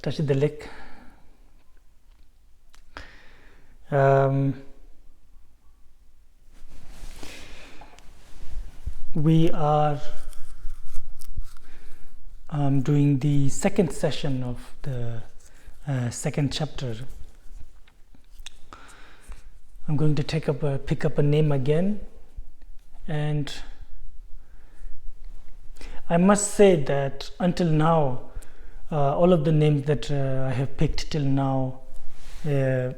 Tashi Delek. We are doing the second session of the second chapter. I'm going to pick up a name again, and I must say that until now, all of the names that I have picked till now,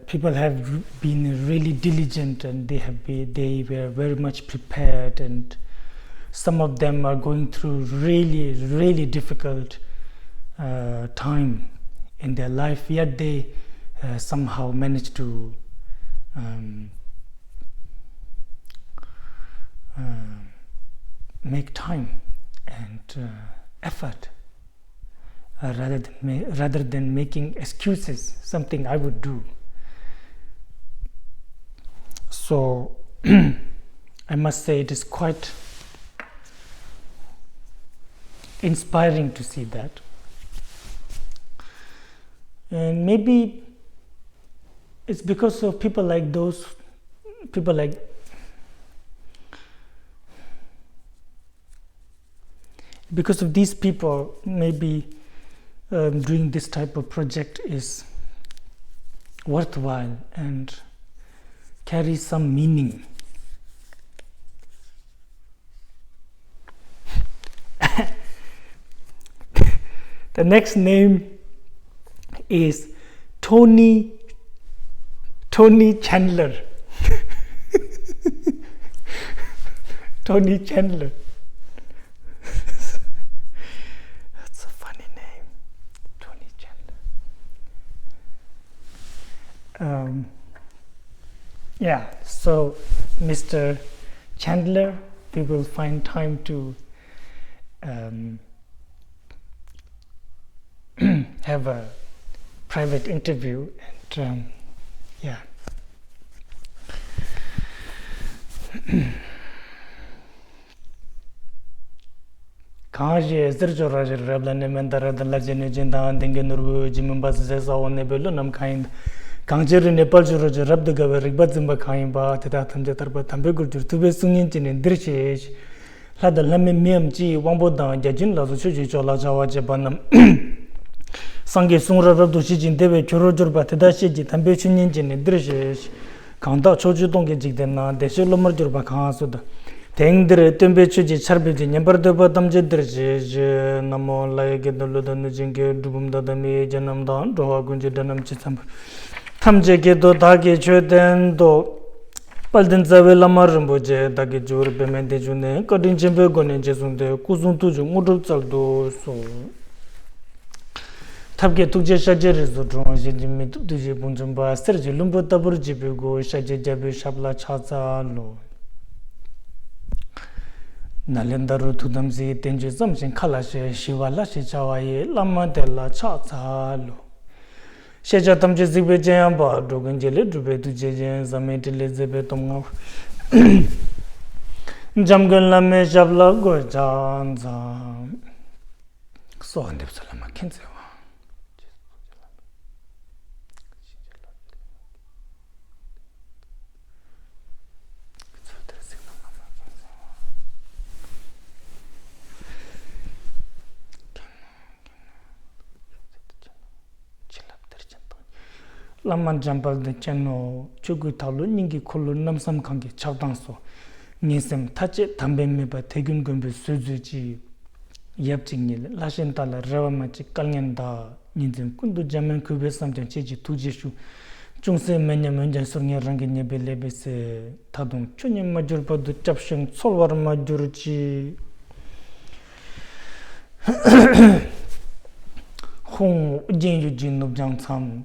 people have been really diligent, and they were very much prepared, and some of them are going through really difficult time in their life, yet they somehow managed to make time and effort rather than making excuses, something I would do. So I must say it is quite inspiring to see that. And maybe it's because of because of these people, maybe doing this type of project is worthwhile and carries some meaning. The next name is Tony Chandler. Tony Chandler. That's a funny name. Tony Chandler. Yeah, so Mr. Chandler, we will find time to have a private interview, and yeah. Kaje zerjo rajer rablane mendara dalajene jinda andenge nurgu jimbaz zesa one belo nam kind Kangjeri Nepal juro rab de gawe rigbat zimba khaim ba teta thamje tarba thambe gurjur tube sungin chine dirchesh lada lamme mem ji wangbo da jajin la zo chuji chola jawa je banam sange sungra rab do chi jin debe choro jor ba teta shi ji thambe chunin chine dirchesh kanda choju dongge jigden na desho lomar jor ba kha so da tengdre tembe chuji charbe ji nyambar de ba damje dirchesh namo la ge dolo dan jinge dubum da dame janam da do gunje danam chi sam 탐제게도 다게 줘된도 빨든 자벨라마르보제 다게 조르 베멘데 주네 거딘 젬베고네 제송데 꾸순투 중 모들짤도 소 탑게 투제 샤제르도 드론지 dimmi 투제 본좀바 스르지 lumbo tabur지 베고 샤제 자베 샤블라 차자로 날렌다로 두담지 텐제 점신 칼라셰 시왈라시 자와예 라마델라 차자로 Sheja tamje zigbe jayam ba dogun jele dube tu jejen zamete lezebe tomga jamgal lame jabla go janza so ande salama kensewa Laman jambal de cheno chugu talu ningi khulu namsam khange chawdangso nisem tache tambe meba tegun gombe suzuji yapchingil lashen tala rawama chi kalngenda ninzem kundu jamen kube samjan cheji tujeshu chungse menya menjan sornge rangi nyebe lebese tadung chunye majur padu chapsheng solwar majurji hong ujin yujin nubjang tsam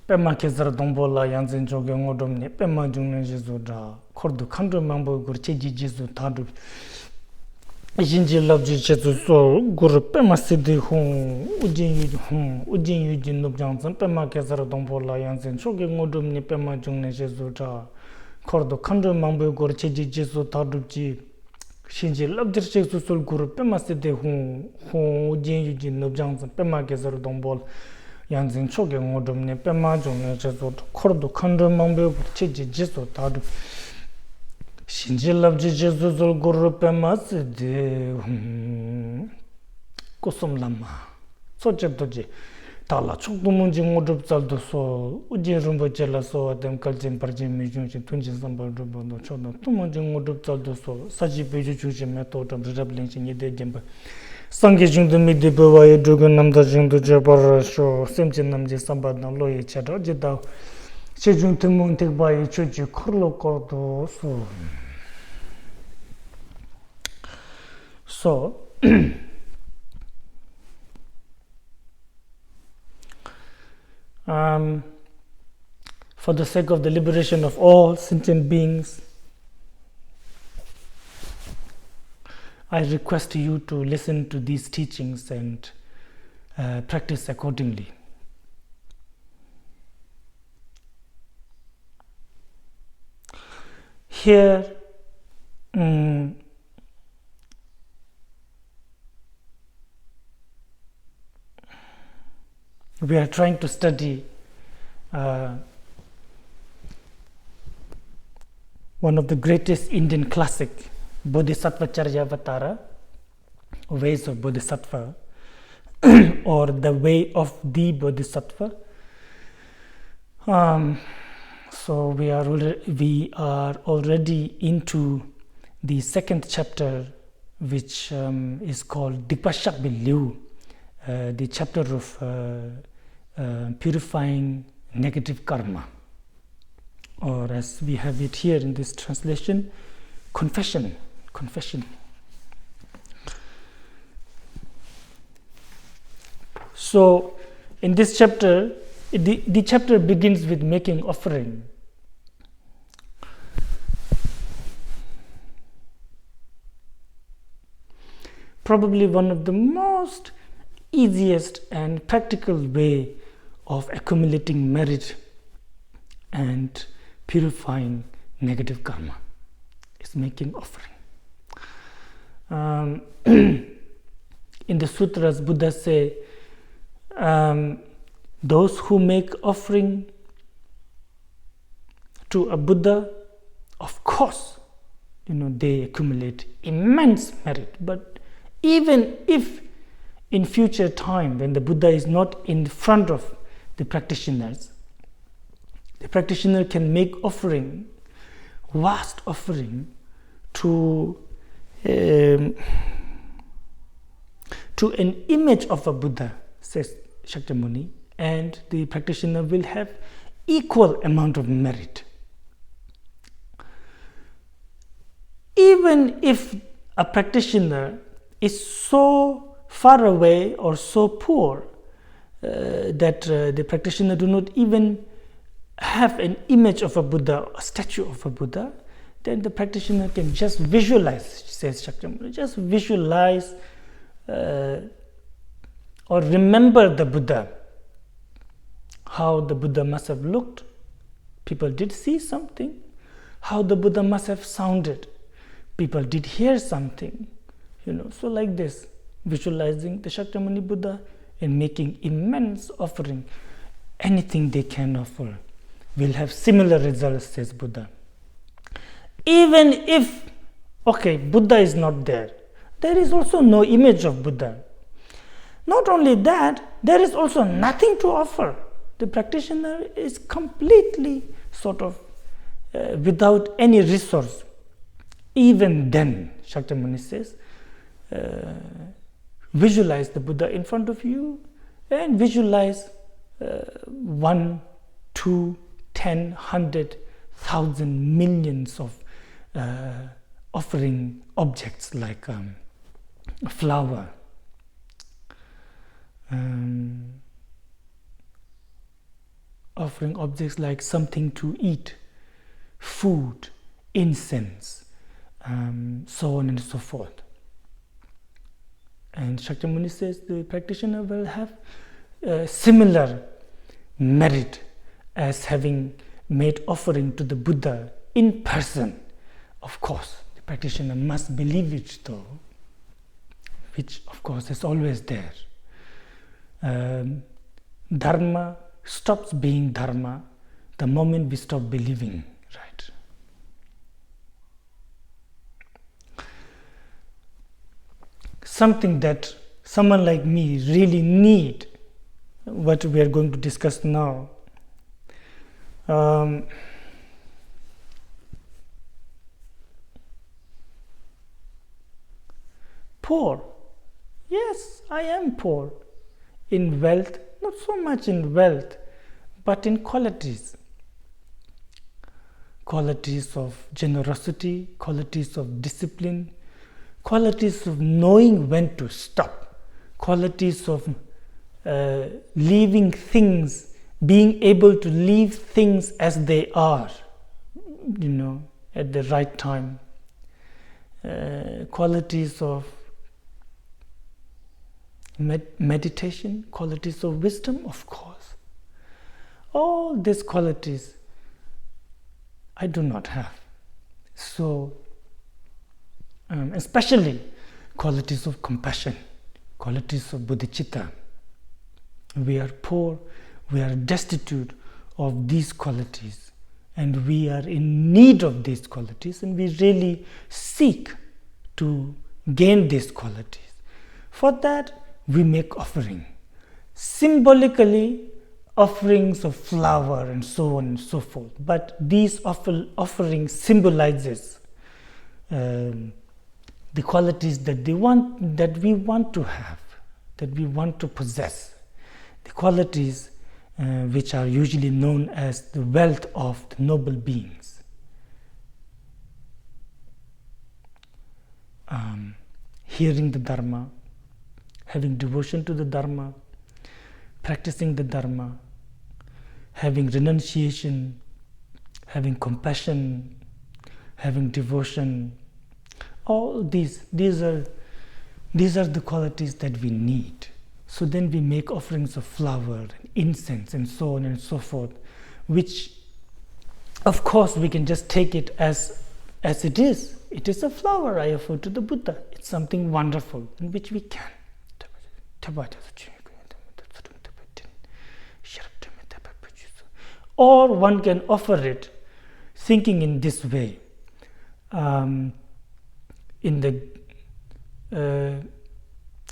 Pema kezara dombola yanzen joge ngodomne pema jungne jesu da kordu khandro mambo gur cheji jesu tadu jinji labji jesu so gur pema sidi hon ujin yujin nobjangsan pema kezara dombola yanzen joge ngodomne pema jungne jesu da kordu khandro mambo gur cheji jesu tadu ji 신지 럽저식 수술 그룹 빼마스데 후 우진 유진 럽장선 빼마게서 동볼 양진 초게 모dom네 뺨마종네 저도 코르도 컨도 망베 치지 지소 다도 신질랍지 제조절 고르 뺨마스데 고솜람마 소접도지 달라 축도문지 모접살도소 우지rum버젤라소 아담 칼진 파르진 미중지 tun진 삼발도 번도 초도 투문지 모접살도소 사지 베주 주지 메토도 리잡링진 예데 gemba 상계 중도 미디버와의 두근 남자 중도 저버쇼 셈진 남지 삼바나 로이 차도 지다 세중 투문 택바이 추지 콜로 거도 so for the sake of the liberation of all sentient beings, I request you to listen to these teachings and practice accordingly. Here, we are trying to study one of the greatest Indian classic, Bodhisattvacharyavatara, ways of Bodhisattva, or the way of the Bodhisattva. So we are already into the second chapter, which is called Dipashak Biliu, the chapter of purifying negative karma, or as we have it here in this translation, confession. So in this chapter, the chapter begins with making offering. Probably one of the most easiest and practical way of accumulating merit and purifying negative karma is making offering. In the sutras, Buddha say, those who make offering to a Buddha, of course, they accumulate immense merit. But even if in future time, when the Buddha is not in front of the practitioners, the practitioner can make offering, vast offering, to an image of a Buddha, says Shakyamuni, and the practitioner will have equal amount of merit. Even if a practitioner is so far away or so poor that the practitioner do not even have an image of a Buddha, a statue of a Buddha, then the practitioner can just visualize, says Shakyamuni, just visualize or remember the Buddha, how the Buddha must have looked. People did see something. How the Buddha must have sounded. People did hear something. So like this, visualizing the Shakyamuni Buddha and making immense offering, anything they can offer will have similar results, says Buddha. Even if, Buddha is not there, there is also no image of Buddha. Not only that, there is also nothing to offer. The practitioner is completely without any resource. Even then, Shakyamuni says, visualize the Buddha in front of you and visualize 1, 2, 10, 100, 1,000, millions of offering objects like a flower, offering objects like something to eat, food, incense, so on and so forth. And Shakyamuni says the practitioner will have similar merit as having made offering to the Buddha in person. Of course, the practitioner must believe it though, which of course is always there. Dharma stops being dharma the moment we stop believing, right? Something that someone like me really need, what we are going to discuss now. Poor. Yes, I am poor in wealth, not so much in wealth, but in qualities. Qualities of generosity, qualities of discipline, qualities of knowing when to stop, qualities of leaving things, being able to leave things as they are, at the right time, qualities of meditation, qualities of wisdom, of course. All these qualities I do not have. So, especially qualities of compassion, qualities of bodhicitta. We are poor, we are destitute of these qualities, and we are in need of these qualities, and we really seek to gain these qualities. For that, we make offering. Symbolically, offerings of flower and so on and so forth. But these offerings symbolizes the qualities that we want to have, that we want to possess. The qualities which are usually known as the wealth of the noble beings. Hearing the Dharma, having devotion to the Dharma, practicing the Dharma, having renunciation, having compassion, having devotion, all these are the qualities that we need. So then we make offerings of flower and incense and so on and so forth, which of course we can just take it as it is. It is a flower I offer to the Buddha. It's something wonderful, in which we can. Or one can offer it thinking in this way. In the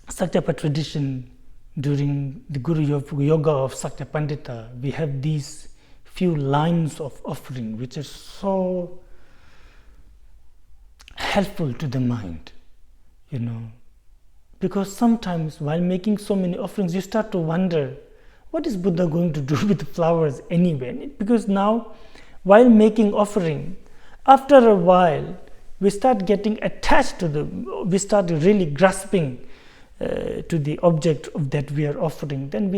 Sakyapa tradition, during the Guru Yoga of Sakya Pandita, we have these few lines of offering which are so helpful to the mind, because sometimes while making so many offerings, you start to wonder, what is Buddha going to do with the flowers anyway? Because now, while making offering, after a while, we start getting attached to we start really grasping to the object that we are offering. Then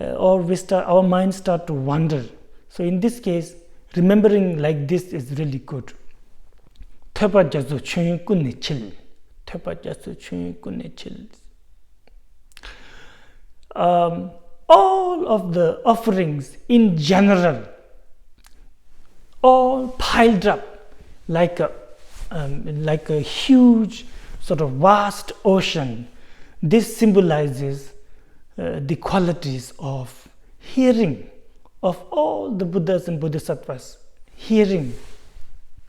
our minds start to wander. So in this case, remembering like this is really good. All of the offerings in general, all piled up like a huge sort of vast ocean. This symbolizes the qualities of hearing of all the Buddhas and Bodhisattvas, hearing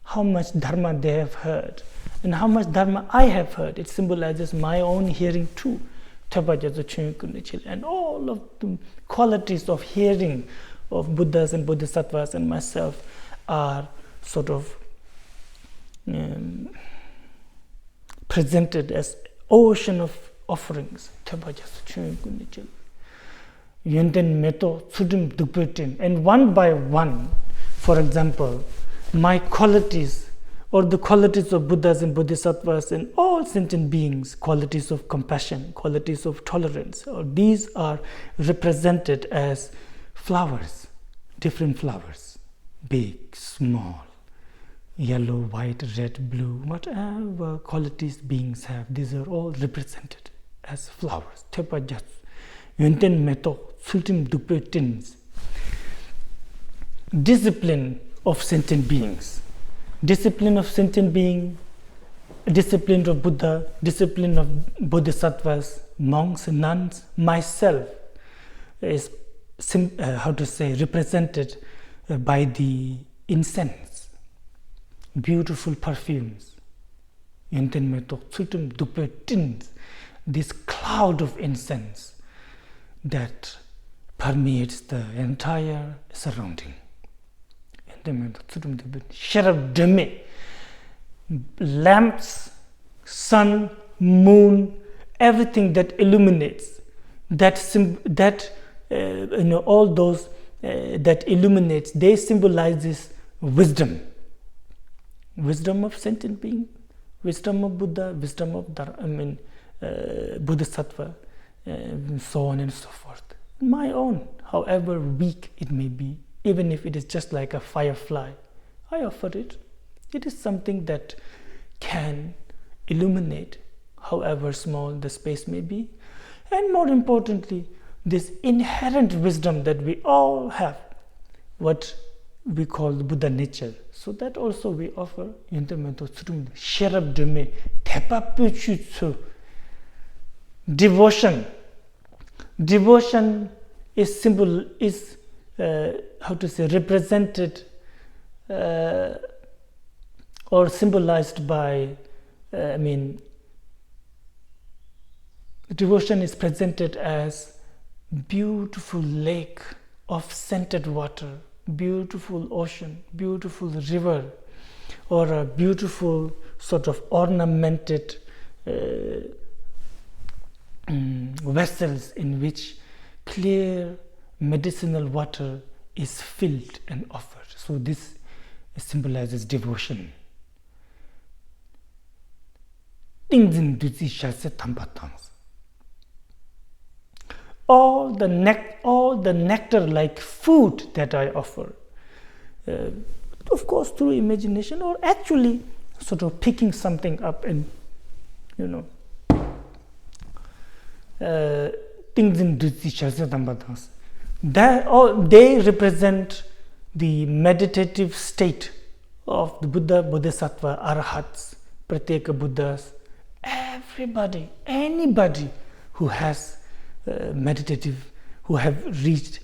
how much Dharma they have heard and how much Dharma I have heard. It symbolizes my own hearing too. And all of the qualities of hearing of Buddhas and Bodhisattvas and myself are sort of presented as ocean of offerings. And one by one, for example, my qualities or the qualities of Buddhas and Bodhisattvas and all sentient beings, qualities of compassion, qualities of tolerance, or these are represented as flowers, different flowers, big, small, yellow, white, red, blue, whatever qualities beings have, these are all represented as flowers. Discipline of sentient beings. Discipline of sentient being, discipline of Buddha, discipline of Bodhisattvas, monks, nuns, myself. is represented by the incense, beautiful perfumes. This cloud of incense that permeates the entire surrounding. Lamps, sun, moon, everything that illuminates, all those that illuminates, they symbolizes wisdom. Wisdom of sentient being, wisdom of Buddha, wisdom of Bodhisattva, so on and so forth. My own, however weak it may be, even if it is just like a firefly, I offer it. It is something that can illuminate, however small the space may be. And more importantly, this inherent wisdom that we all have, what we call the Buddha nature. So that also we offer. Devotion. Devotion is represented or symbolized by, devotion is presented as beautiful lake of scented water, beautiful ocean, beautiful river, or a beautiful sort of ornamented vessels in which clear medicinal water is filled and offered. So this symbolizes devotion. All the nectar like food that I offer, of course through imagination, or actually sort of picking something up and they represent the meditative state of the Buddha, Bodhisattva, Arhats, Pratyeka Buddhas, everybody, anybody who has who have reached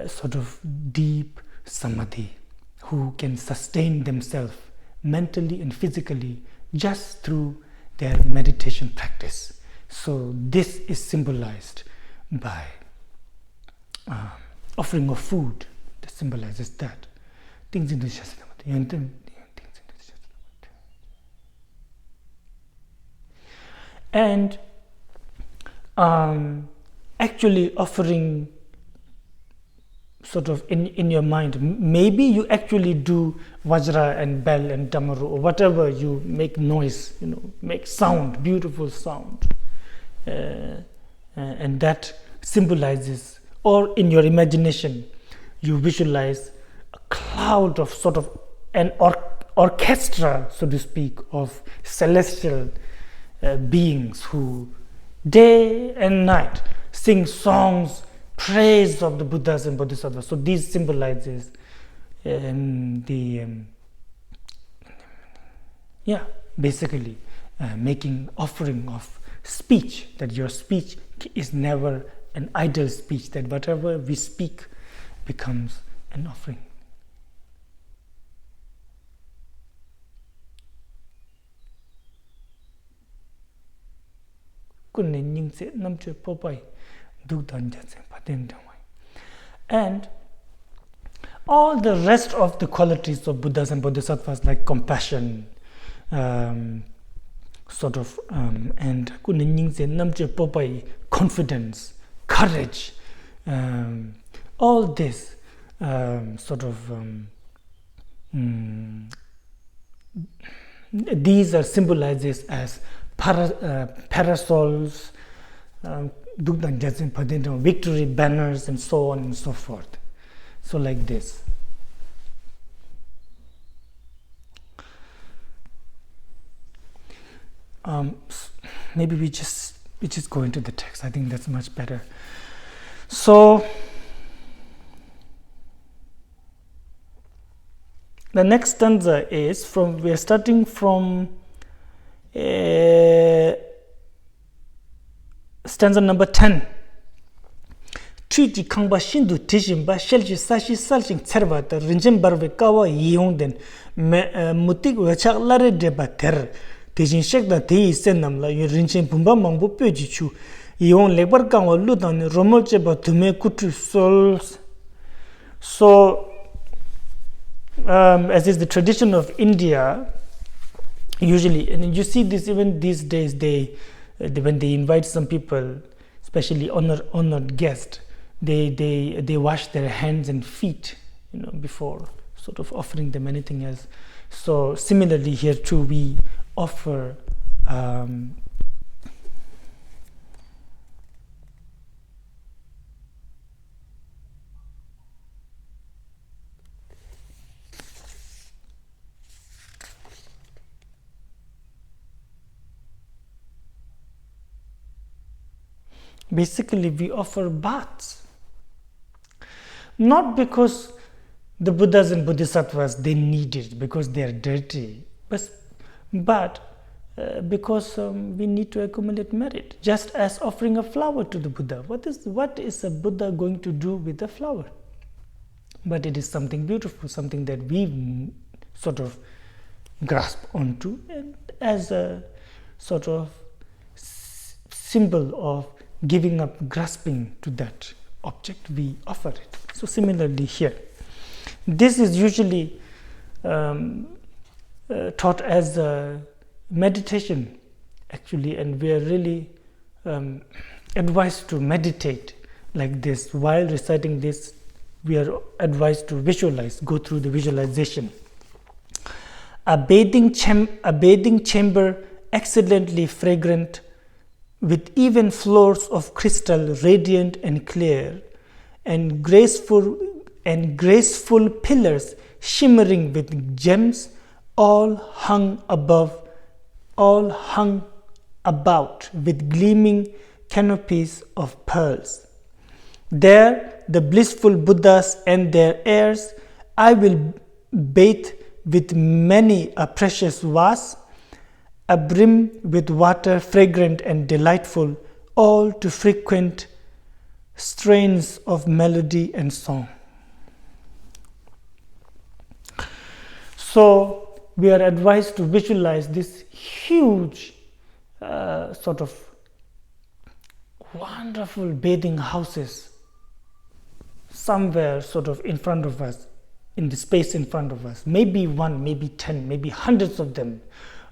sort of deep samadhi, who can sustain themselves mentally and physically just through their meditation practice. So this is symbolized by offering of food that symbolizes that. And actually offering sort of in your mind, maybe you actually do vajra and bell and damaru or whatever, you make noise, make sound, beautiful sound, and that symbolizes, or in your imagination you visualize a cloud of sort of an orchestra, so to speak, of celestial beings who day and night sing songs, praise of the Buddhas and Bodhisattvas. So this symbolizes basically making offering of speech, that your speech is never an idle speech, that whatever we speak becomes an offering. And all the rest of the qualities of Buddhas and Bodhisattvas, like compassion, and confidence, courage, all this these are symbolizes as parasols, victory banners, and so on and so forth. So like this. Maybe we just go into the text. I think that's much better. So the next stanza is we are starting from stanza number 10. Tuji Kangba Shindu Tishimba, Shelji Sashi Salching Servata, Rinjim Barve Kawa Yongden, Mutik Wachak Lare Deba Ter, Tijin Shek the Tea Senamla, you Rinjim Pumba Mambo Pujichu, Yon Lebar Kawa Lutan, Romolcheba Tume Kutu Souls. So, as is the tradition of India, usually, and you see this even these days, when they invite some people, especially honored guests, they wash their hands and feet, before sort of offering them anything else. So similarly here too, we offer basically we offer baths, not because the Buddhas and Bodhisattvas they need it because they are dirty, but because we need to accumulate merit, just as offering a flower to the Buddha. What is a Buddha going to do with a flower? But it is something beautiful, something that we sort of grasp onto, and as a sort of symbol of giving up grasping to that object, we offer it. So similarly here, this is usually taught as a meditation actually, and we are really advised to meditate like this. While reciting this, we are advised to visualize, go through the visualization. A bathing chamber excellently fragrant, with even floors of crystal radiant and clear, and graceful pillars shimmering with gems, all hung about with gleaming canopies of pearls. There the blissful Buddhas and their heirs I will bathe with many a precious vase, abrim with water fragrant and delightful, all to frequent strains of melody and song. So we are advised to visualize this huge sort of wonderful bathing houses somewhere sort of in front of us, in the space in front of us. Maybe one, maybe 10, maybe hundreds of them,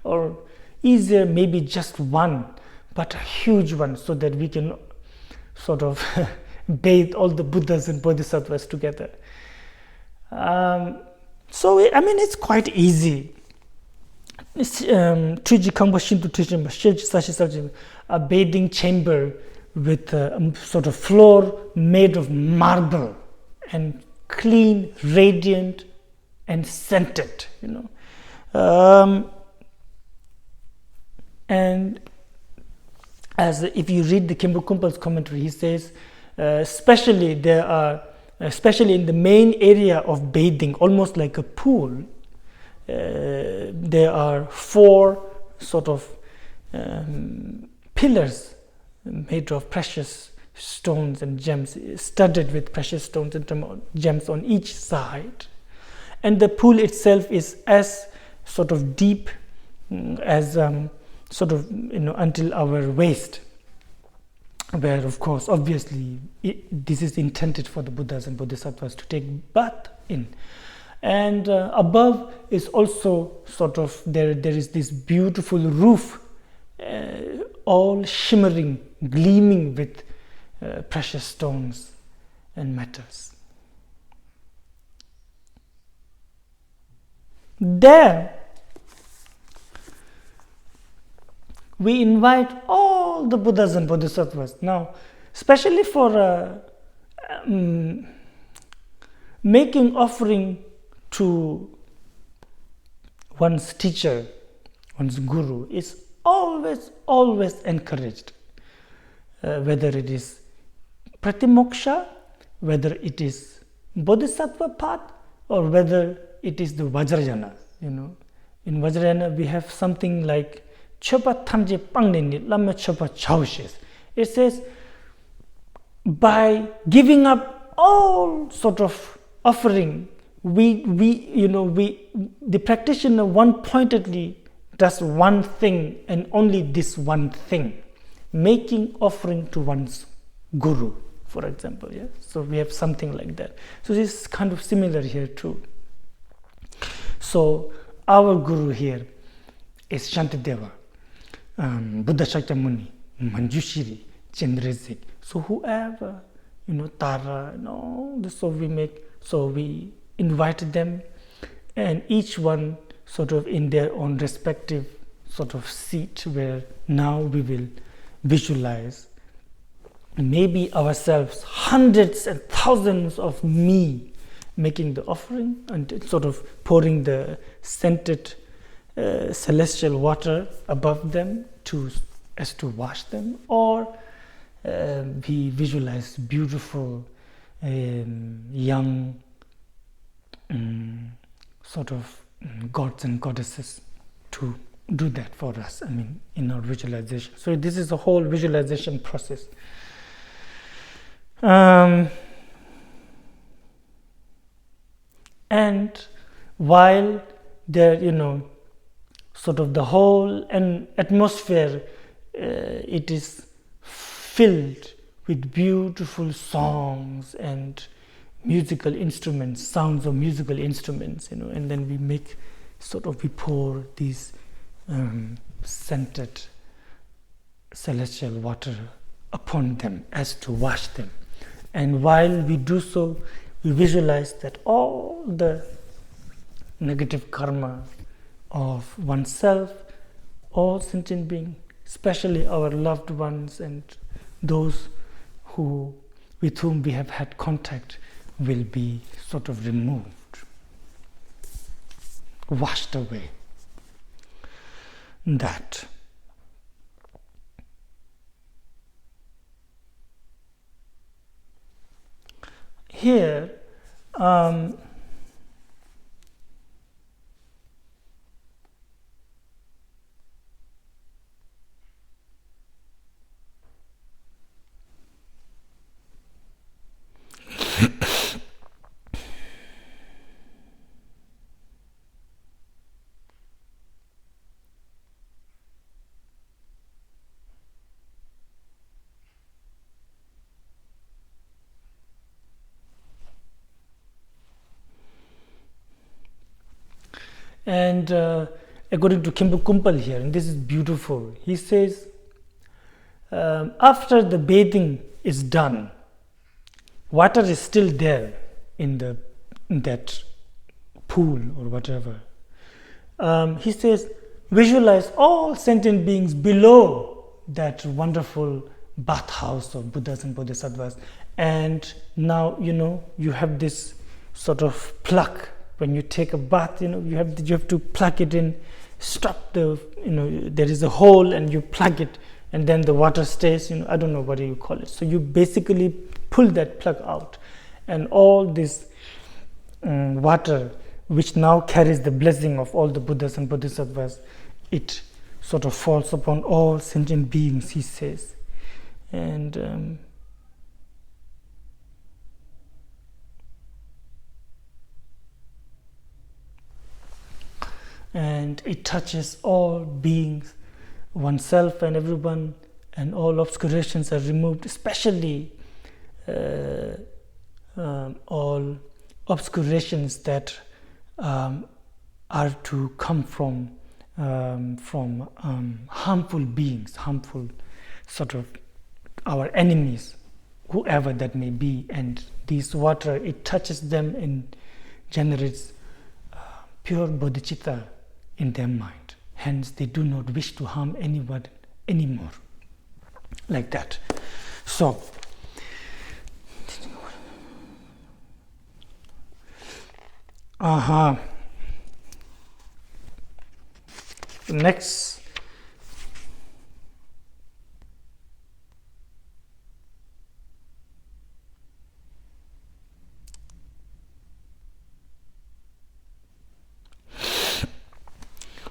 or easier maybe just one, but a huge one, so that we can sort of bathe all the Buddhas and Bodhisattvas together. So it's quite easy. A bathing chamber with a sort of floor made of marble and clean, radiant, and scented, and as if you read the Kimbo Kumpal's commentary, he says, especially in the main area of bathing, almost like a pool, there are 4 sort of pillars made of precious stones and gems, studded with precious stones and gems on each side. And the pool itself is as sort of deep as until our waist, where of course obviously this is intended for the Buddhas and Bodhisattvas to take bath in. And above is also sort of there is this beautiful roof, all shimmering, gleaming with precious stones and metals. There we invite all the Buddhas and Bodhisattvas. Now, especially for making offering to one's teacher, one's guru, is always encouraged. Whether it is Pratimoksha, whether it is Bodhisattva path, or whether it is the Vajrayana. In Vajrayana we have something like Chopa Tamje Pangnini Lama Chopa Chaushis. It says by giving up all sort of offering, the practitioner one-pointedly does one thing and only this one thing, making offering to one's guru, for example. Yeah, so we have something like that. So this is kind of similar here too. So our guru here is Shantideva, Buddha Shakyamuni, Manjushri, Chenrezig. So whoever, Tara, so we invited them, and each one sort of in their own respective sort of seat, where now we will visualize maybe ourselves, hundreds and thousands of me making the offering and sort of pouring the scented celestial water above them as to wash them, or we visualize beautiful young sort of gods and goddesses to do that for us, in our visualization. So this is a whole visualization process. And while there, sort of the whole atmosphere, it is filled with beautiful songs and musical instruments, sounds of musical instruments, and then we pour these scented celestial water upon them as to wash them. And while we do so, we visualize that all the negative karma of oneself, all sentient beings, especially our loved ones and those with whom we have had contact, will be sort of removed, washed away. That. Here, and according to Khimbu Kumpal here, and this is beautiful, he says, after the bathing is done, water is still there in that pool or whatever. He says, visualize all sentient beings below that wonderful bathhouse of Buddhas and Bodhisattvas, and now you have this sort of plug. When you take a bath, you have to plug it in, stop there is a hole and you plug it, and then the water stays, I don't know what you call it. So you basically pull that plug out, and all this water, which now carries the blessing of all the Buddhas and Bodhisattvas, it sort of falls upon all sentient beings, he says. And it touches all beings, oneself and everyone, and all obscurations are removed, especially all obscurations that are to come from harmful beings, harmful sort of our enemies, whoever that may be. And this water, it touches them and generates pure bodhicitta in their mind. Hence, they do not wish to harm anyone anymore. Like that. So, next.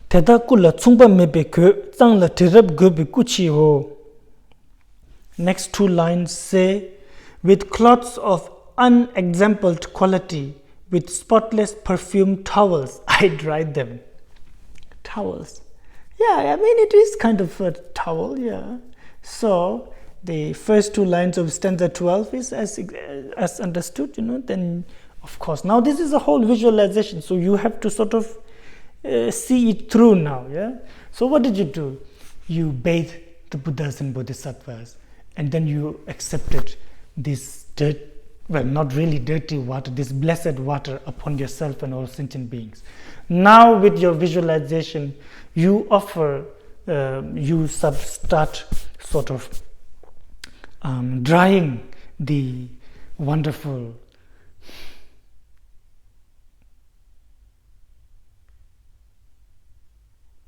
Teda kula tsungpa mebe kö zangla tirab gobe kuchi ho. Next two lines say, with cloths of unexampled quality, with spotless perfumed towels, I dried them. Towels. Yeah, I mean, it is kind of a towel, yeah. So, the first two lines of stanza 12 is as understood, then, of course, now this is a whole visualization, so you have to sort of see it through now, yeah. So, what did you do? You bathed the Buddhas and Bodhisattvas, and then you accepted this not really dirty water, this blessed water upon yourself and all sentient beings. Now with your visualization, you offer, you start sort of drying the wonderful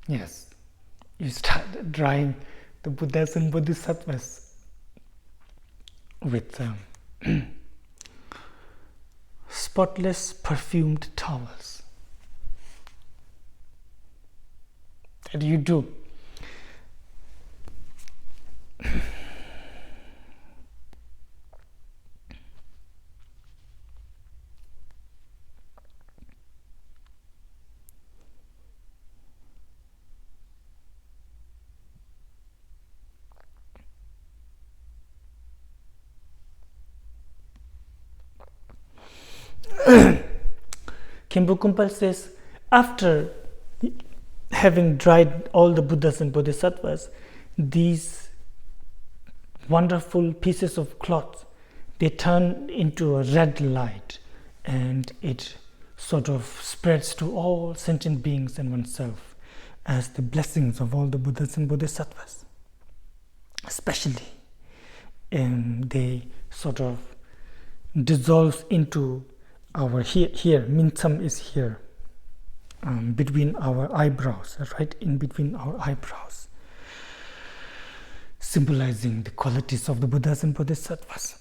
you start drying the Buddhas and Bodhisattvas with spotless perfumed towels. That you do. Khenpo Kumpal says, after having dried all the Buddhas and Bodhisattvas, these wonderful pieces of cloth, they turn into a red light, and it sort of spreads to all sentient beings and oneself as the blessings of all the Buddhas and Bodhisattvas. Especially, they sort of dissolves into our here mintam is here, between our eyebrows, right in between our eyebrows, symbolizing the qualities of the Buddhas and Bodhisattvas.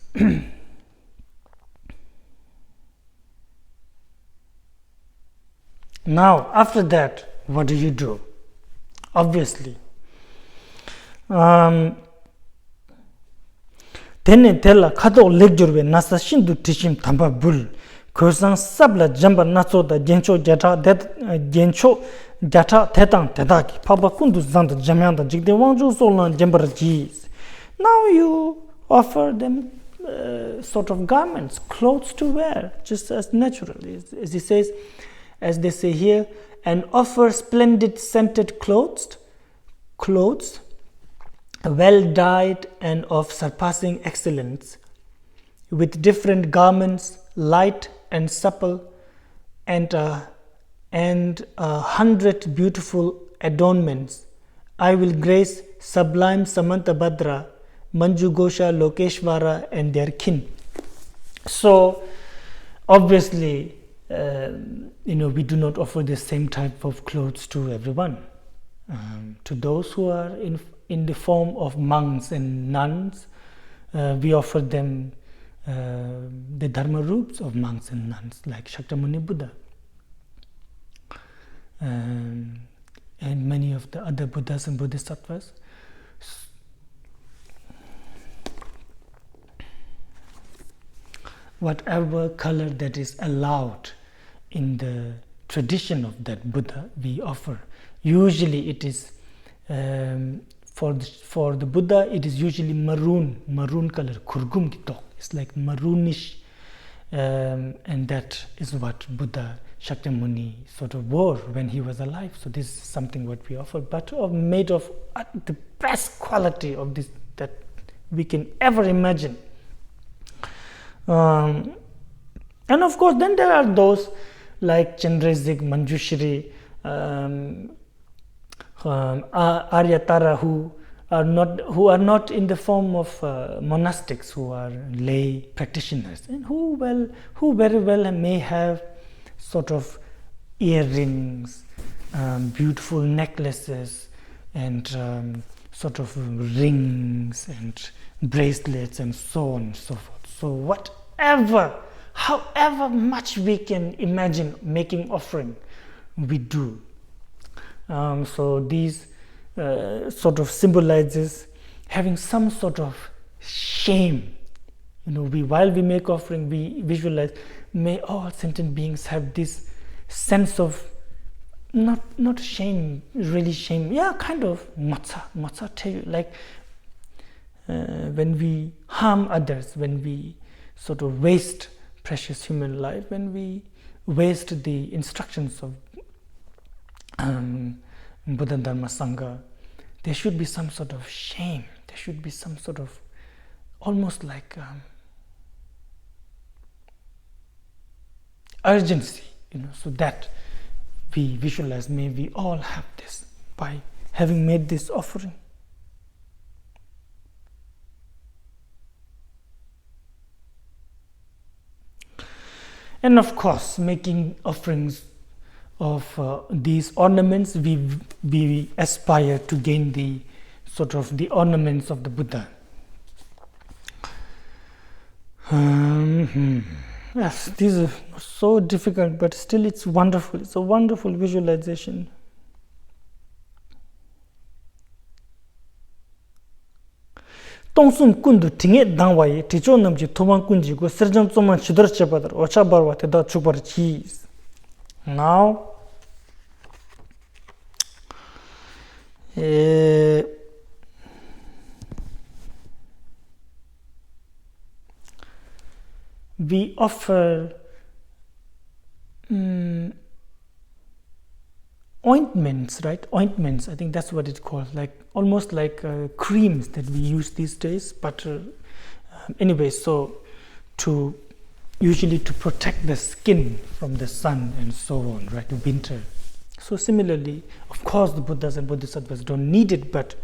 Now, after that, what do you do? Obviously, tene tela khato legjurbe nasa shindu tishim thamba bul Kursang sabla jamba natso da gencho jata tetang tetaki papa kundu zanda jamyanda jigde wangju solan jambara jis. Now you offer them sort of garments, clothes to wear, just as naturally, as he says, as they say here, and offer splendid scented clothes, well dyed and of surpassing excellence, with different garments, light and supple, and 100 beautiful adornments. I will grace sublime Samantabhadra, Manju Gosha, Lokeshvara, and their kin. So, obviously, we do not offer the same type of clothes to everyone. To those who are in the form of monks and nuns, we offer them the dharma roops of monks and nuns, like Shakyamuni Buddha, and many of the other Buddhas and Bodhisattvas. Whatever color that is allowed in the tradition of that Buddha, we offer. Usually it is for the Buddha, it is usually maroon color, kurgum kitok. It's like maroonish, and that is what Buddha Shakyamuni sort of wore when he was alive. So this is something what we offer, but made of the best quality of this that we can ever imagine. And of course, then there are those like Chandrazik, Manjushri, Aryatara, who are not in the form of monastics, who are lay practitioners, and who very well may have sort of earrings, beautiful necklaces, and sort of rings and bracelets and so on and so forth. So however much we can imagine making offering, we do. So these sort of symbolizes having some sort of shame, while we make offering, we visualize, may all sentient beings have this sense of not shame, really shame, kind of matsa te, like when we harm others, when we sort of waste precious human life, when we waste the instructions of Buddha Dharma Sangha, there should be some sort of shame, there should be some sort of almost like urgency, so that we visualize, may we all have this by having made this offering. And of course, making offerings of these ornaments, we aspire to gain the sort of the ornaments of the Buddha. Yes, these are so difficult, but still it's wonderful. It's a wonderful visualization. Tongsun kundu tinge dangwaye ticho namji toman kunji go serjam tsoman chidar chapadar ocha barwa teda chubar cheese. Now we offer ointments, right? Ointments, I think that's what it's called, like almost like creams that we use these days, butter. Anyway, so usually to protect the skin from the sun and so on, right? Winter. So similarly, of course, the Buddhas and Bodhisattvas don't need it, but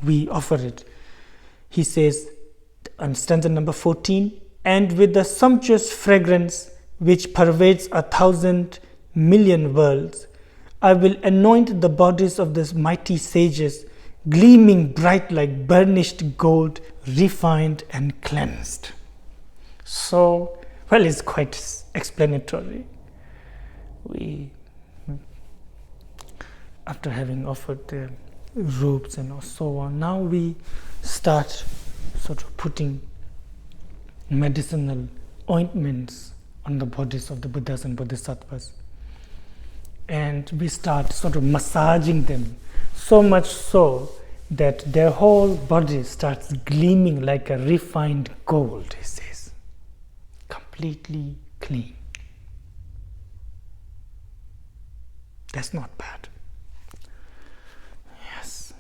we offer it. He says on stanza number 14, and with the sumptuous fragrance which pervades 1,000 million worlds, I will anoint the bodies of these mighty sages, gleaming bright like burnished gold, refined and cleansed. So, well, it's quite explanatory. We, after having offered the robes and so on, now we start sort of putting medicinal ointments on the bodies of the Buddhas and Bodhisattvas. And we start sort of massaging them, so much so that their whole body starts gleaming like a refined gold, he says. Completely clean. That's not bad. Yes.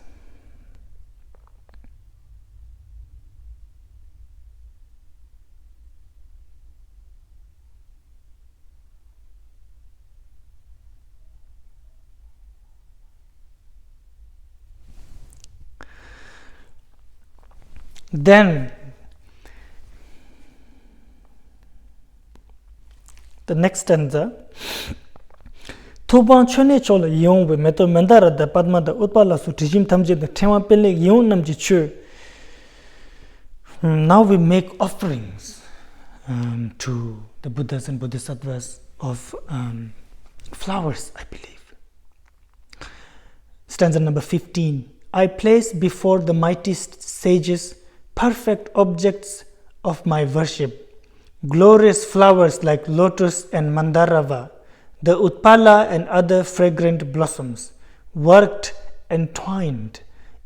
Then the next stanza, Tuban chone chola yong we meto mandara da padma da utpala su tijim tamje da tema pele yong namji chu. Now we make offerings to the Buddhas and Bodhisattvas of flowers, I believe. Stanza number 15. I place before the mighty sages perfect objects of my worship, glorious flowers like lotus and mandarava, the utpala and other fragrant blossoms, worked and twined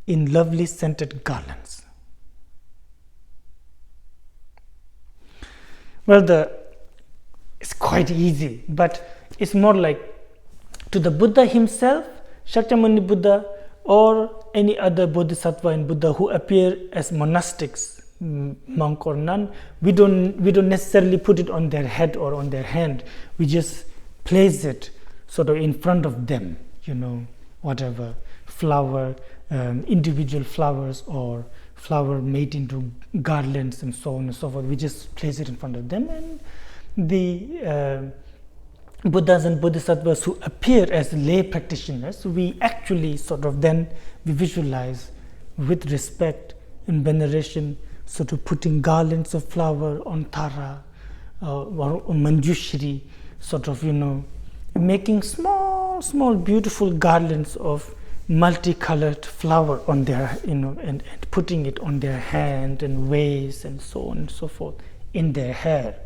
in lovely scented garlands. Well, it's quite easy, but it's more like to the Buddha himself, Shakyamuni Buddha, or any other Bodhisattva and Buddha who appear as monastics, monk or nun. We don't necessarily put it on their head or on their hand. We just place it sort of in front of them, whatever flower, individual flowers or flower made into garlands and so on and so forth. We just place it in front of them, and the Buddhas and Bodhisattvas who appear as lay practitioners, we actually sort of then we visualize with respect and veneration, sort of putting garlands of flower on Tara or Manjushri, sort of, making small beautiful garlands of multicolored flower on their, and putting it on their hand and waist and so on and so forth, in their hair.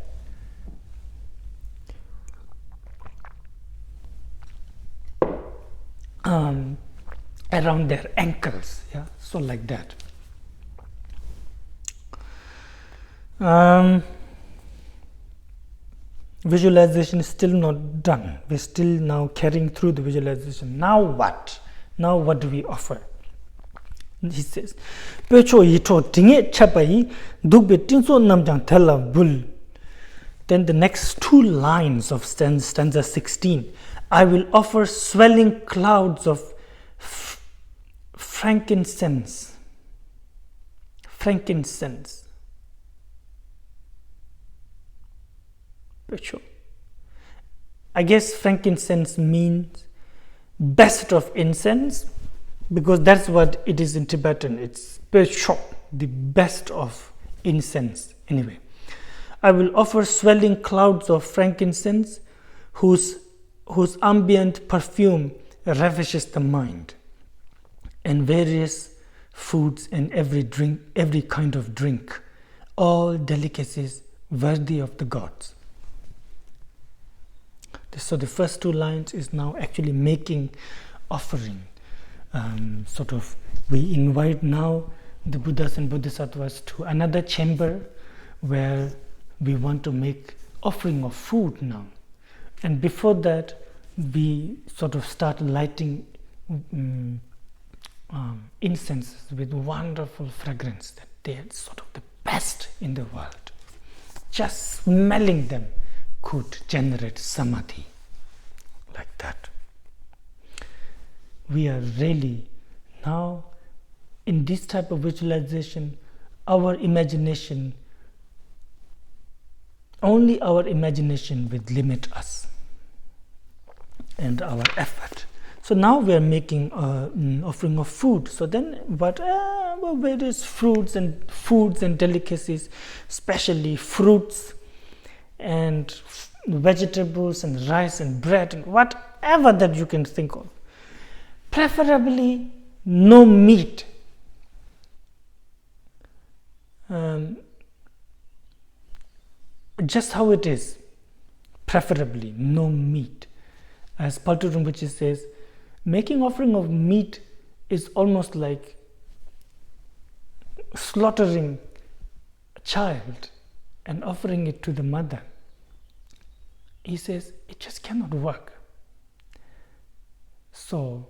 Around their ankles, so like that. Visualization is still not done. We're still now carrying through the visualization. Now what? Now what do we offer? He says, Pecho yito tinge chapai dugbe tinso namjang tella bul. Then the next two lines of stanza 16. I will offer swelling clouds of frankincense. Frankincense. Pecho. I guess frankincense means best of incense, because that's what it is in Tibetan. It's pecho, the best of incense. Anyway, I will offer swelling clouds of frankincense whose ambient perfume ravishes the mind, and various foods and every kind of drink, all delicacies worthy of the gods. So the first two lines is now actually making offering. We invite now the Buddhas and Bodhisattvas to another chamber where we want to make offering of food now. And before that, we start lighting incenses with wonderful fragrance that they are the best in the world. Just smelling them could generate samadhi like that. We are really now in this type of visualization, only our imagination will limit us and our effort. So now we are making an offering of food. So then various fruits and foods and delicacies, especially fruits and vegetables and rice and bread and whatever that you can think of. Preferably no meat. Just how it is. Preferably no meat. As Paltu Rinpoche says, making offering of meat is almost like slaughtering a child and offering it to the mother. He says it just cannot work. So,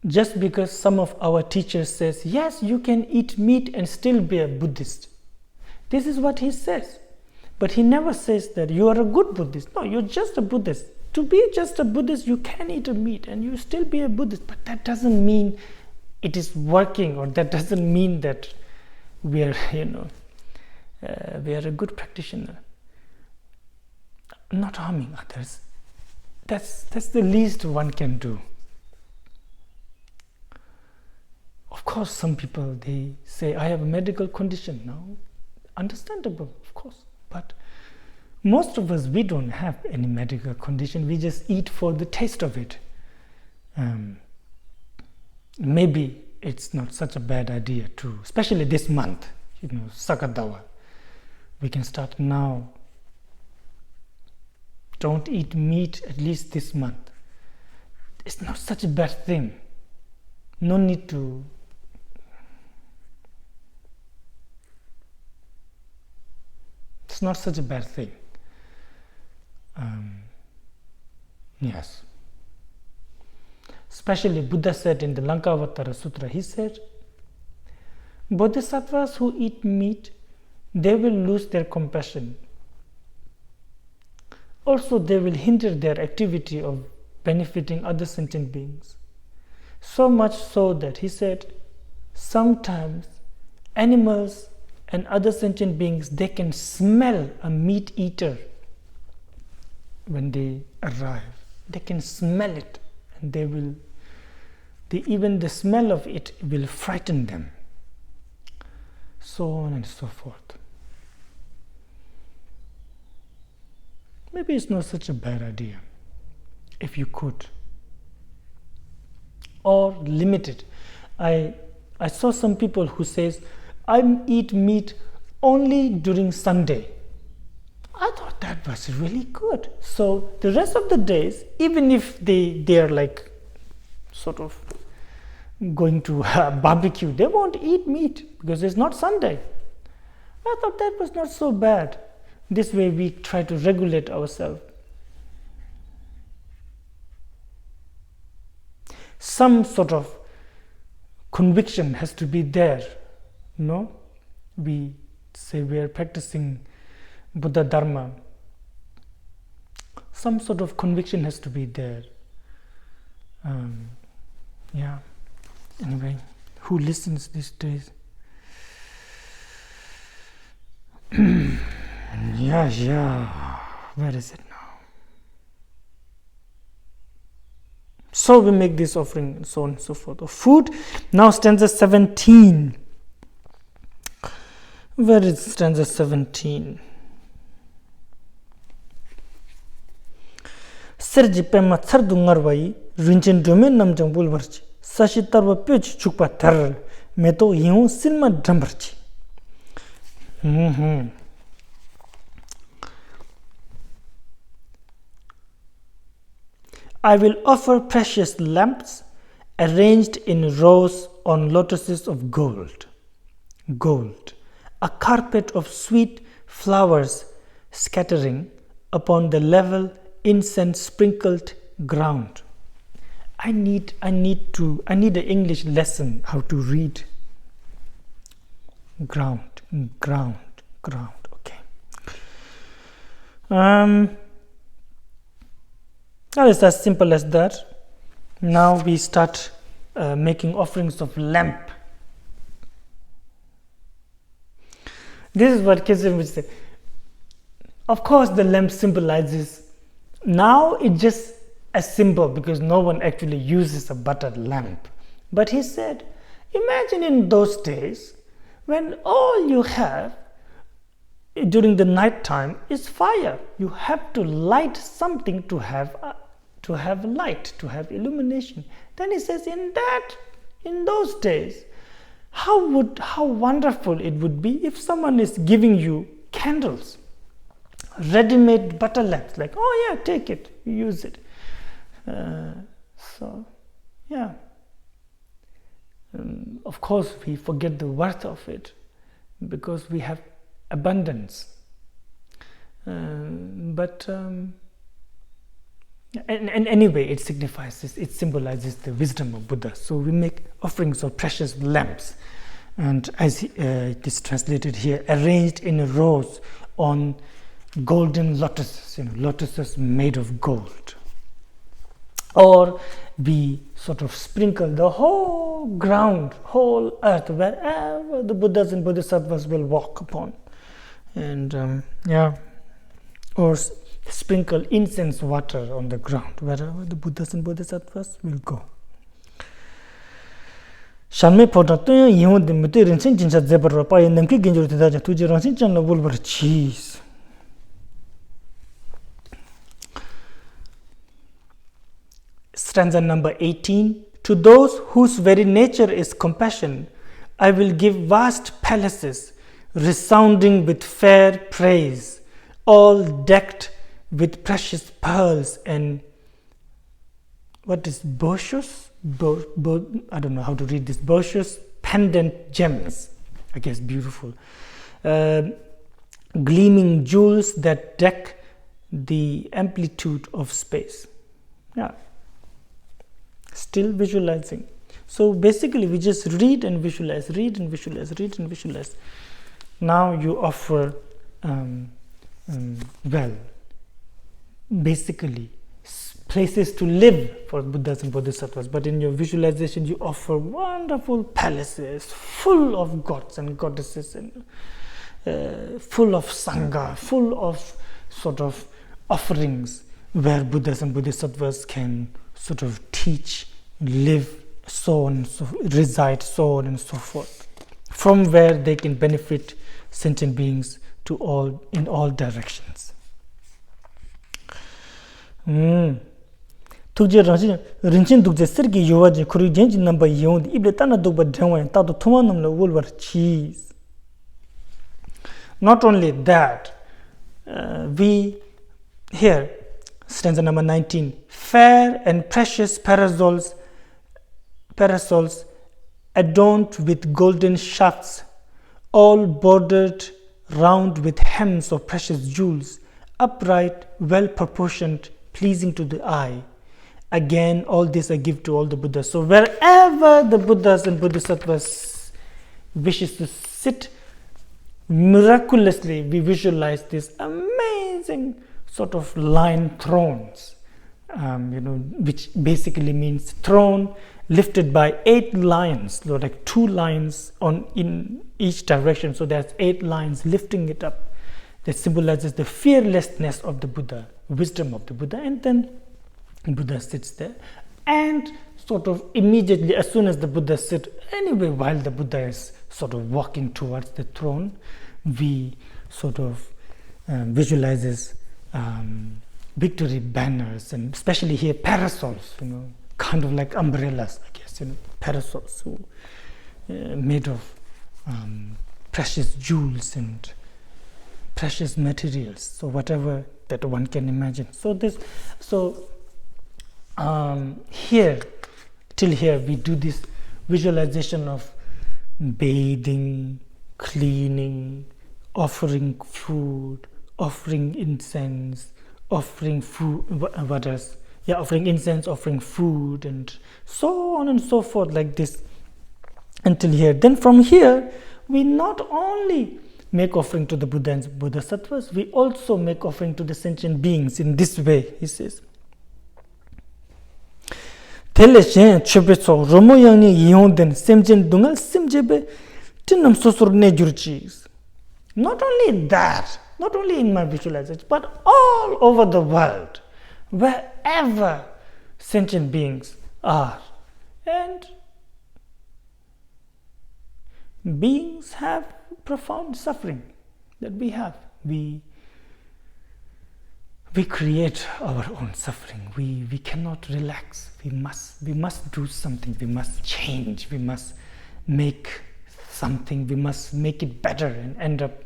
just because some of our teachers says, yes, you can eat meat and still be a Buddhist. This is what he says. But he never says that you are a good Buddhist. No, you're just a Buddhist. To be just a Buddhist, you can eat a meat and you still be a Buddhist. But that doesn't mean it is working, or that doesn't mean that we are, we are a good practitioner. Not harming others. That's the least one can do. Of course, some people, they say, I have a medical condition now. Understandable, of course. But most of us, we don't have any medical condition. We just eat for the taste of it. Maybe it's not such a bad idea to, especially this month, Sakadawa. We can start now. Don't eat meat at least this month. It's not such a bad thing. No need to. It's not such a bad thing. Yes. Especially Buddha said in the Lankavatara Sutra, he said, Bodhisattvas who eat meat, they will lose their compassion. Also, they will hinder their activity of benefiting other sentient beings. So much so that he said, sometimes animals and other sentient beings, they can smell a meat eater when they arrive. They can smell it, and even the smell of it will frighten them. So on and so forth. Maybe it's not such a bad idea if you could or limited. I saw some people who says, I eat meat only during Sunday. I thought that was really good. So the rest of the days, even if they're like sort of going to barbecue, they won't eat meat because it's not Sunday. I thought that was not so bad. This way we try to regulate ourselves. Some sort of conviction has to be there. No? We say we are practicing Buddha Dharma. Some sort of conviction has to be there. Yeah. Anyway, who listens these days? Yeah. Where is it now? So we make this offering and so on and so forth. Of food, now stanza 17. Where is stanza 17? Serji pema tsardu ngarwai, rinchen domen namjang bulwarchi, sashi tarwa pyoch chukpa tar, meto yung silma drambarchi. I will offer precious lamps arranged in rows on lotuses of gold. Gold, a carpet of sweet flowers scattering upon the level incense sprinkled ground. I need an English lesson how to read ground. Okay. Now it's as simple as that. Now we start making offerings of lamp. This is what Kisem would say. Of course, the lamp symbolizes. Now it's just a symbol because no one actually uses a buttered lamp. But he said, imagine in those days when all you have during the night time is fire. You have to light something to have light, to have illumination. Then he says, in those days, how wonderful it would be if someone is giving you candles, ready-made butter lamps, like, oh yeah, take it, use it. Of course, we forget the worth of it because we have abundance. And anyway, it signifies this, it symbolizes the wisdom of Buddha. So we make offerings of precious lamps, and as it is translated here, arranged in rows on golden lotuses, lotuses made of gold. Or we sort of sprinkle the whole ground, whole earth, wherever the Buddhas and Bodhisattvas will walk upon. And or sprinkle incense water on the ground, wherever the Buddhas and Bodhisattvas will go. Shanme poda to yon de mute rinchen jincha zebar pa yen ki genjur te da tu je rinchen chan la bulbar cheese. Stanza number 18. To those whose very nature is compassion, I will give vast palaces resounding with fair praise, all decked with precious pearls and what is bourgeois? I don't know how to read this. Bourgeois pendant gems. I guess beautiful. Gleaming jewels that deck the amplitude of space. Yeah. Still visualizing. So basically we just read and visualize, read and visualize, read and visualize. Now you offer basically places to live for Buddhas and Bodhisattvas, but in your visualization you offer wonderful palaces full of gods and goddesses and full of sangha, full of sort of offerings where Buddhas and Bodhisattvas can sort of teach, live, so on, reside, so on and so forth, from where they can benefit sentient beings in all directions. Tukje Raji, Rinchin Dukje Sergi Yovaji, Kuri Genji number Yon, Ibletana Duba Drenwa, Tato Tumanum the Wolver cheese. Not only that, we here, stanza number 19, fair and precious parasols adorned with golden shafts, all bordered round with hems of precious jewels, upright, well proportioned, pleasing to the eye. Again, all this I give to all the Buddhas. So wherever the Buddhas and Bodhisattvas wishes to sit, miraculously we visualize these amazing sort of lion thrones, which basically means throne lifted by 8 lions, like 2 lions in each direction. So there's 8 lions lifting it up. That symbolizes the fearlessness of the Buddha, wisdom of the Buddha, and then Buddha sits there, and sort of immediately, as soon as the Buddha sits, anyway, while the Buddha is sort of walking towards the throne, we sort of visualizes victory banners, and especially here parasols, kind of like umbrellas, I guess, parasols made of precious jewels and precious materials, so whatever that one can imagine. Here, till here, we do this visualization of bathing, cleaning, offering food, offering incense, offering food, offering incense, offering food, and so on and so forth, like this, until here. Then from here, we not only make offering to the Buddha and Bodhisattvas, we also make offering to the sentient beings in this way, he says. Not only that, not only in my visualization, but all over the world, wherever sentient beings are. And beings have profound suffering that we have. We create our own suffering. We cannot relax. We must do something. We must change. We must make something. We must make it better, and end up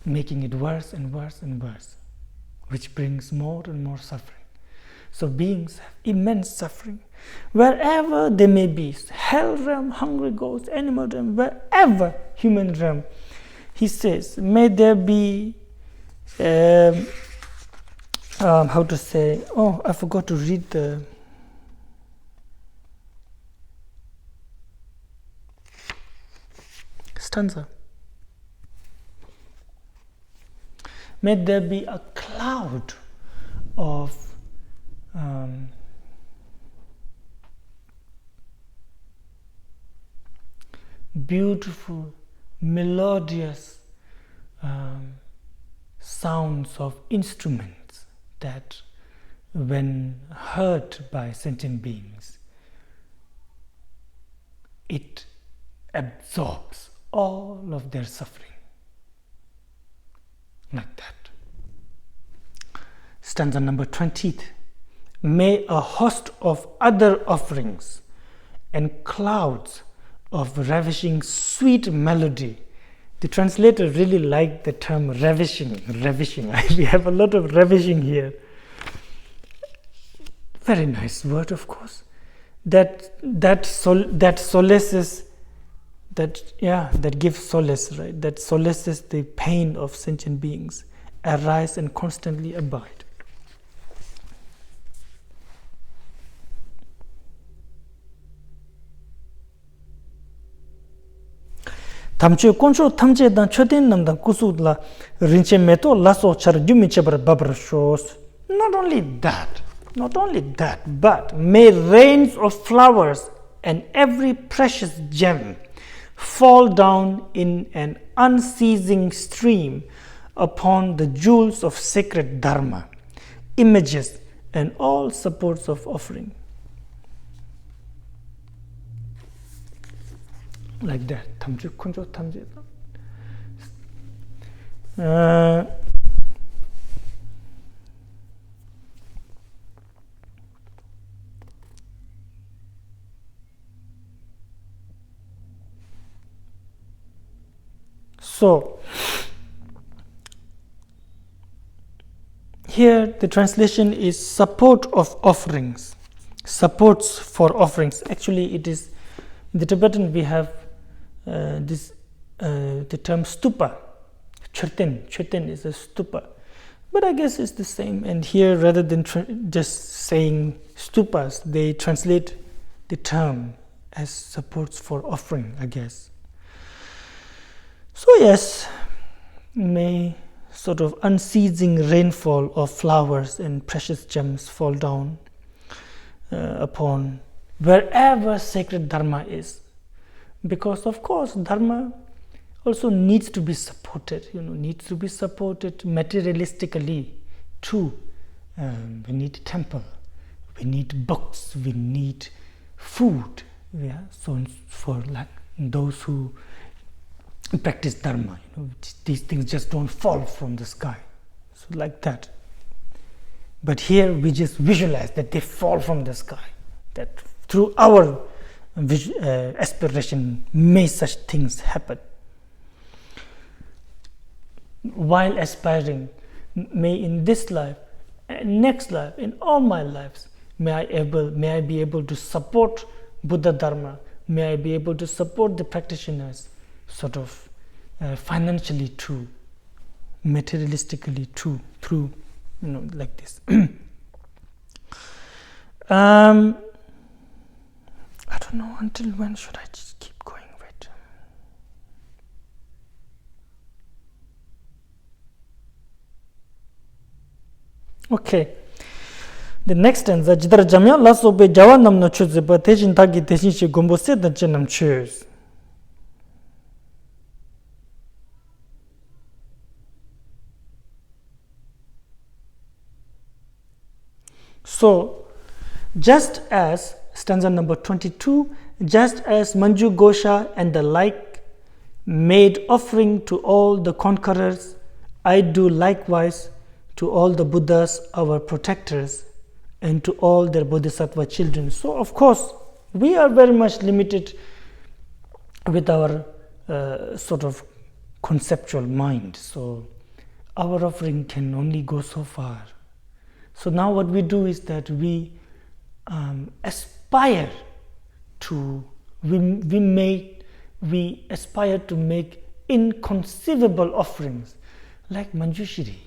making it worse and worse and worse, which brings more and more suffering. So beings have immense suffering wherever they may be, hell realm, hungry ghosts, animal realm, wherever, human realm. He says, may there be how to say, I forgot to read the stanza. May there be a cloud of beautiful, melodious sounds of instruments that, when heard by sentient beings, it absorbs all of their suffering. Like that. Stanza number 20. May a host of other offerings and clouds of ravishing sweet melody. The translator really liked the term ravishing. We have a lot of ravishing here. Very nice word, of course. That solaces, that gives solace, right? That solaces the pain of sentient beings, arise and constantly abide. Tamche koncho tamche dan choden namdan kusudla rinche meto laso char jumichebar babrashos. Not only that, but may rains of flowers and every precious gem fall down in an unceasing stream upon the jewels of sacred dharma, images, and all supports of offering. Like that. Tamche kunjo tamche. So here the translation is support of offerings, supports for offerings. Actually it is in the Tibetan we have the term stupa. Chöten is a stupa, but I guess it's the same. And here, rather than just saying stupas, they translate the term as supports for offering, I guess. So yes, may sort of unceasing rainfall of flowers and precious gems fall down upon wherever sacred dharma is, because of course dharma also needs to be supported, needs to be supported materialistically too. We need temple, we need books, we need food. Yeah, so for like those who practice dharma, these things just don't fall from the sky. So like that. But here we just visualize that they fall from the sky. That through our aspiration, may such things happen. While aspiring, may in this life, next life, in all my lives, may I be able to support Buddha Dharma, may I be able to support the practitioners, sort of financially too, materialistically too, through, like this. I don't know until when should I just keep going. Wait. Okay. The next stanza, jidara jamya la sobe jawa nam no chuzi ba tejin tagi tejin shi gombo se dan chenam chuz. So, just as stanza number 22, just as Manju Gosha and the like made offering to all the conquerors, I do likewise to all the Buddhas, our protectors, and to all their Bodhisattva children. So, of course, we are very much limited with our sort of conceptual mind. So, our offering can only go so far. So now what we do is that we aspire to make inconceivable offerings like Manjushri,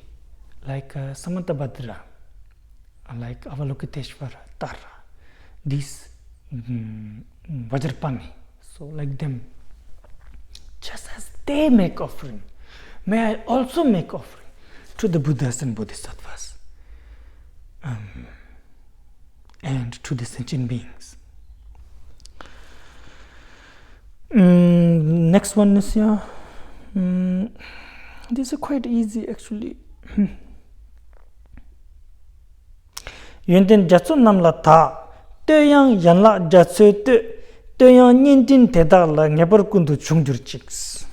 like Samantabhadra, like Avalokiteshvara, Tara, these Vajrapani, so like them. Just as they make offering, may I also make offering to the Buddhas and Bodhisattvas. And to the sentient beings. Next one is here. These are quite easy actually. Yunten jatsu namla ta teyang yanla jatsu te teyang nintin teda la nyabar kundu chungjur chiks.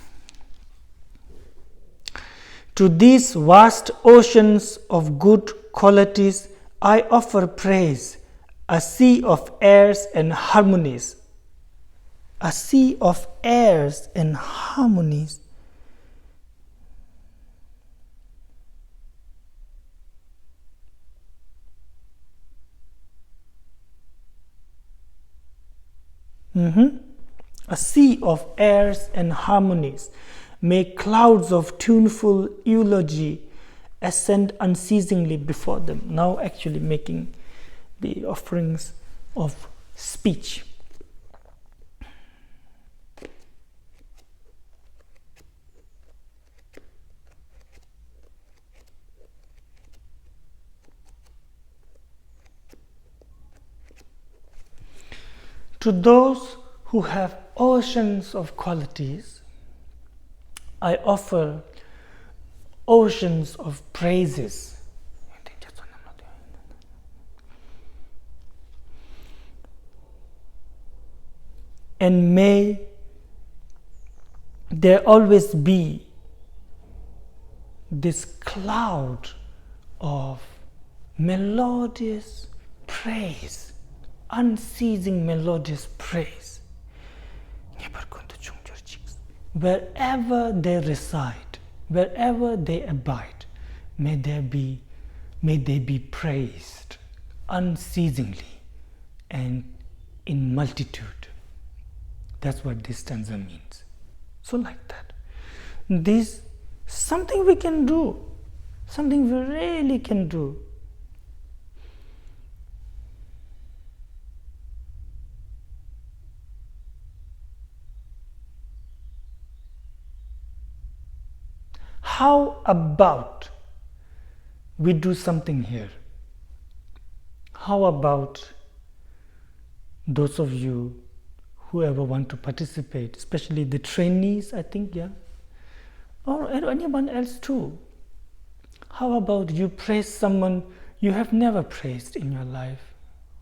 To these vast oceans of good qualities I offer praise, a sea of airs and harmonies. A sea of airs and harmonies. A sea of airs and harmonies. May clouds of tuneful eulogy ascend unceasingly before them. Now actually making the offerings of speech. To those who have oceans of qualities, I offer oceans of praises. And may there always be this cloud of melodious praise, unceasing melodious praise. wherever they reside, wherever they abide, may they be praised unceasingly and in multitude. That's what this stanza means. So like that. This something we can do, something we really can do. How about we do something here? How about those of you who ever want to participate, especially the trainees, I think, yeah, or anyone else too. How about you praise someone you have never praised in your life?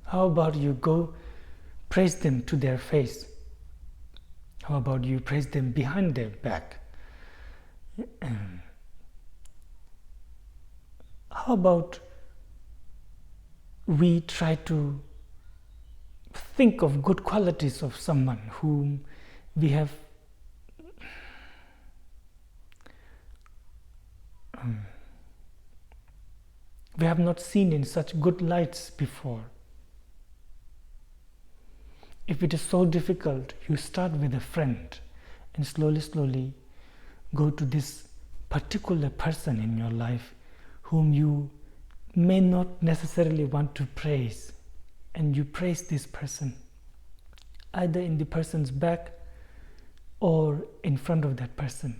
How about you go praise them to their face? How about you praise them behind their back? How about we try to think of good qualities of someone whom we have not seen in such good lights before. If it is so difficult, you start with a friend and slowly go to this particular person in your life whom you may not necessarily want to praise, and you praise this person either in the person's back or in front of that person.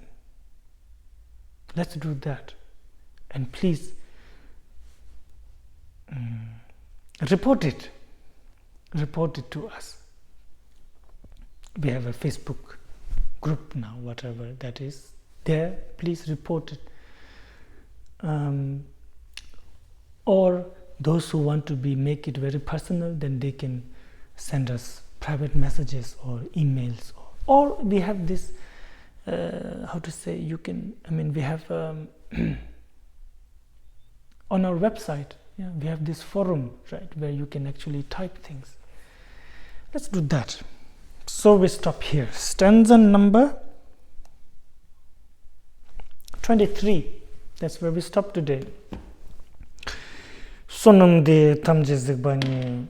Let's do that, and please report it to us. We have a Facebook group now, whatever that is there, please report it. Or those who want to make it very personal, then they can send us private messages or emails, or we have this we have on our website, yeah, we have this forum, right, where you can actually type things. Let's do that. So we stop here. Stanza number 23. That's where we stop today. Sonam de tamje zigbani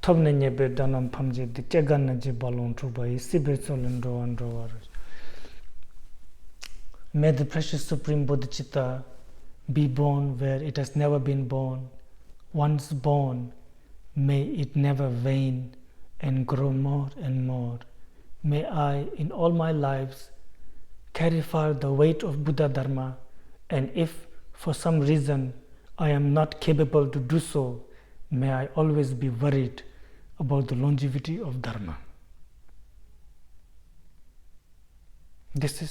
tobne nyebe danam pamje de tegana je balon trubai sibe solendo andro. May the precious Supreme Bodhicitta be born where it has never been born. Once born, may it never wane and grow more and more. May I, in all my lives, carry far the weight of Buddha Dharma, and if for some reason I am not capable to do so, may I always be worried about the longevity of Dharma. This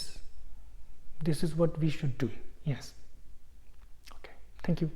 is what we should do. Yes. Okay. Thank you.